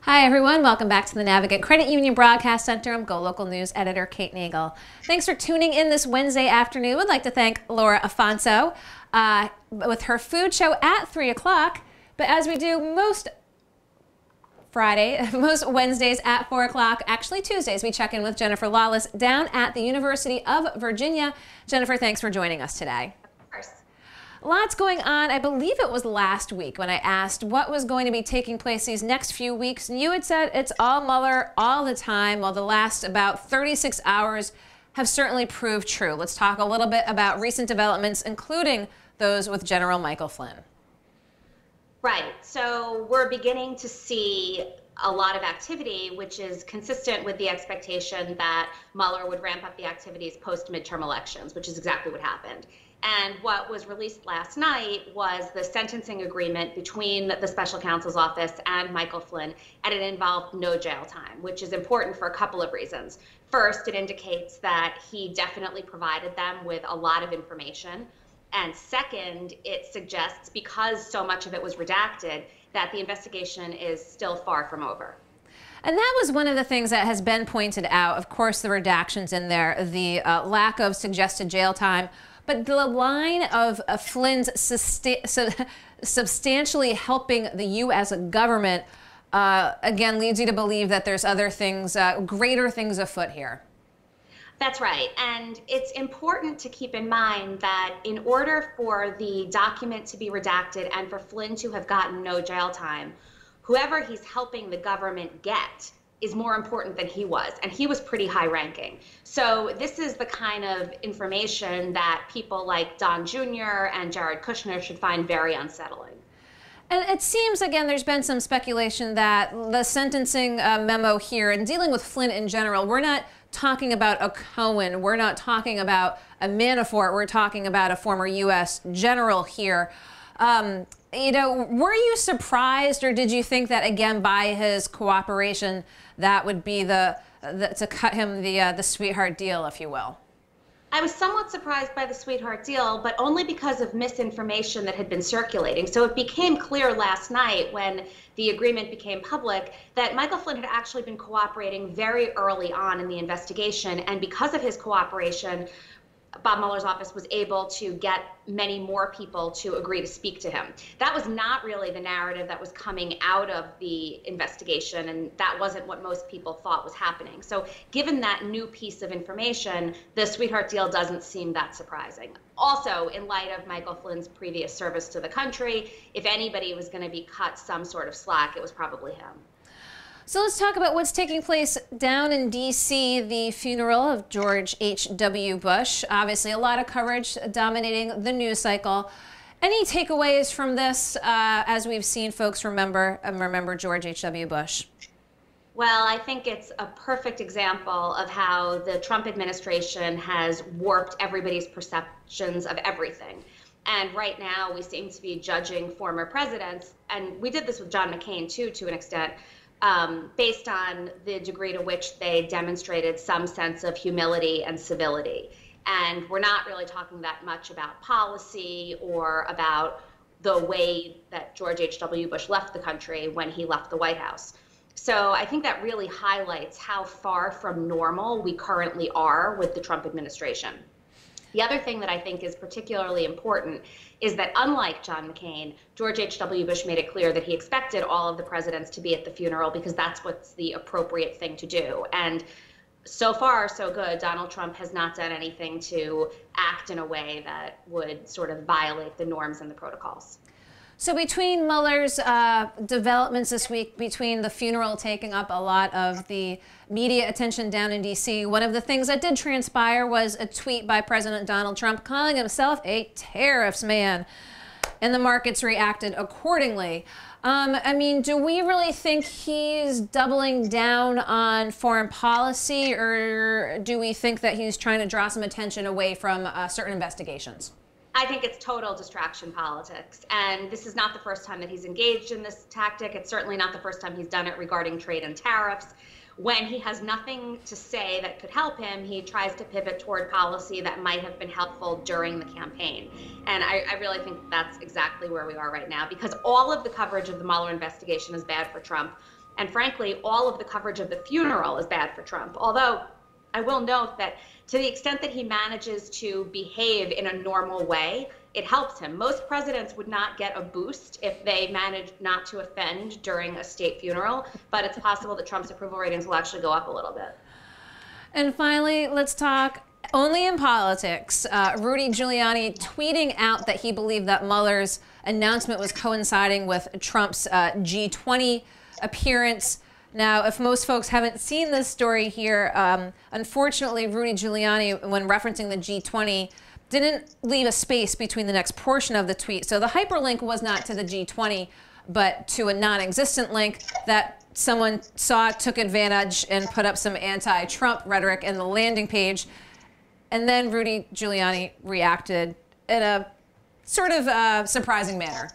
Hi, everyone. Welcome back to the Navigant Credit Union Broadcast Center. I'm GoLocal News editor Kate Nagel. Thanks for tuning in this Wednesday afternoon. I'd like to thank Laura Afonso with her food show at 3 o'clock. But as we do most Wednesdays at 4 o'clock, actually Tuesdays, we check in with Jennifer Lawless down at the University of Virginia. Jennifer, thanks for joining us today. Lots going on. I believe it was last week when I asked what was going to be taking place these next few weeks, and you had said it's all Mueller all the time. Well, the last about 36 hours have certainly proved true. Let's talk a little bit about recent developments, including those with General Michael Flynn. Right. So we're beginning to see a lot of activity, which is consistent with the expectation that Mueller would ramp up the activities post-midterm elections, which is exactly what happened. And what was released last night was the sentencing agreement between the special counsel's office and Michael Flynn, and it involved no jail time, which is important for a couple of reasons. First, it indicates that he definitely provided them with a lot of information. And second, it suggests, because so much of it was redacted, that the investigation is still far from over. And that was one of the things that has been pointed out. Of course, the redactions in there, the lack of suggested jail time. But the line of Flynn's substantially helping the U.S. government, again, leads you to believe that there's other things, greater things afoot here. That's right. And it's important to keep in mind that in order for the document to be redacted and for Flynn to have gotten no jail time, whoever he's helping the government get is more important than he was, and he was pretty high ranking. So this is the kind of information that people like Don Jr. and Jared Kushner should find very unsettling. And it seems, again, there's been some speculation that the sentencing memo here, and dealing with Flynn in general, we're not talking about a Cohen, we're not talking about a Manafort, we're talking about a former U.S. general here. You know, were you surprised, or did you think that, again, by his cooperation, that would be to cut him the sweetheart deal, if you will? I was somewhat surprised by the sweetheart deal, but only because of misinformation that had been circulating. So it became clear last night when the agreement became public that Michael Flynn had actually been cooperating very early on in the investigation. And because of his cooperation, Bob Mueller's office was able to get many more people to agree to speak to him. That was not really the narrative that was coming out of the investigation, and that wasn't what most people thought was happening. So given that new piece of information, the sweetheart deal doesn't seem that surprising. Also, in light of Michael Flynn's previous service to the country, if anybody was going to be cut some sort of slack, it was probably him. So let's talk about what's taking place down in D.C., the funeral of George H.W. Bush. Obviously, a lot of coverage dominating the news cycle. Any takeaways from this as we've seen folks remember George H.W. Bush? Well, I think it's a perfect example of how the Trump administration has warped everybody's perceptions of everything. And right now, we seem to be judging former presidents, and we did this with John McCain, too, to an extent, based on the degree to which they demonstrated some sense of humility and civility. And we're not really talking that much about policy or about the way that George H.W. Bush left the country when he left the White House. So I think that really highlights how far from normal we currently are with the Trump administration. The other thing that I think is particularly important is that, unlike John McCain, George H.W. Bush made it clear that he expected all of the presidents to be at the funeral because that's what's the appropriate thing to do. And so far, so good. Donald Trump has not done anything to act in a way that would sort of violate the norms and the protocols. So between Mueller's developments this week, between the funeral taking up a lot of the media attention down in D.C., one of the things that did transpire was a tweet by President Donald Trump calling himself a tariffs man, and the markets reacted accordingly. I mean, do we really think he's doubling down on foreign policy, or do we think that he's trying to draw some attention away from certain investigations? I think it's total distraction politics. And this is not the first time that he's engaged in this tactic. It's certainly not the first time he's done it regarding trade and tariffs. When he has nothing to say that could help him, he tries to pivot toward policy that might have been helpful during the campaign. And I really think that's exactly where we are right now, because all of the coverage of the Mueller investigation is bad for Trump. And frankly, all of the coverage of the funeral is bad for Trump. Although I will note that to the extent that he manages to behave in a normal way, it helps him. Most presidents would not get a boost if they managed not to offend during a state funeral, but it's possible that Trump's approval ratings will actually go up a little bit. And finally, let's talk only in politics. Rudy Giuliani tweeting out that he believed that Mueller's announcement was coinciding with Trump's G20 appearance. Now, if most folks haven't seen this story here, unfortunately, Rudy Giuliani, when referencing the G20, didn't leave a space between the next portion of the tweet. So the hyperlink was not to the G20, but to a non-existent link that someone saw, took advantage, and put up some anti-Trump rhetoric in the landing page. And then Rudy Giuliani reacted in a sort of surprising manner.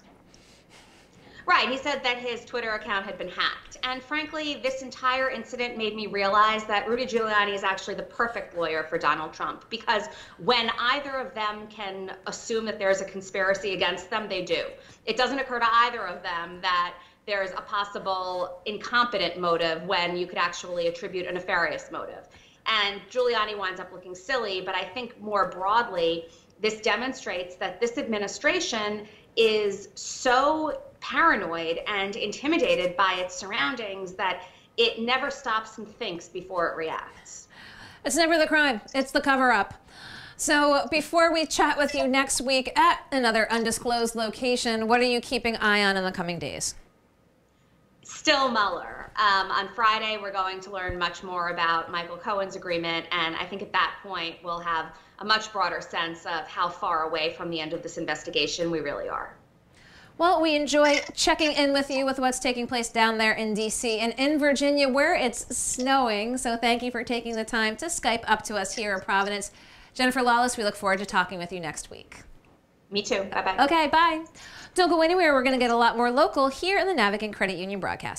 Right. He said that his Twitter account had been hacked. And frankly, this entire incident made me realize that Rudy Giuliani is actually the perfect lawyer for Donald Trump, because when either of them can assume that there's a conspiracy against them, they do. It doesn't occur to either of them that there's a possible incompetent motive when you could actually attribute a nefarious motive. And Giuliani winds up looking silly, but I think more broadly, this demonstrates that this administration is so paranoid and intimidated by its surroundings that it never stops and thinks before it reacts. It's never the crime, it's the cover-up. So before we chat with you next week at another undisclosed location, what are you keeping an eye on in the coming days? Still Mueller. On Friday, we're going to learn much more about Michael Cohen's agreement, and I think at that point we'll have a much broader sense of how far away from the end of this investigation we really are. Well, we enjoy checking in with you with what's taking place down there in D.C. and in Virginia, where it's snowing. So thank you for taking the time to Skype up to us here in Providence. Jennifer Lawless, we look forward to talking with you next week. Me too. Bye-bye. Okay, bye. Don't go anywhere. We're going to get a lot more local here in the Navigant Credit Union broadcast.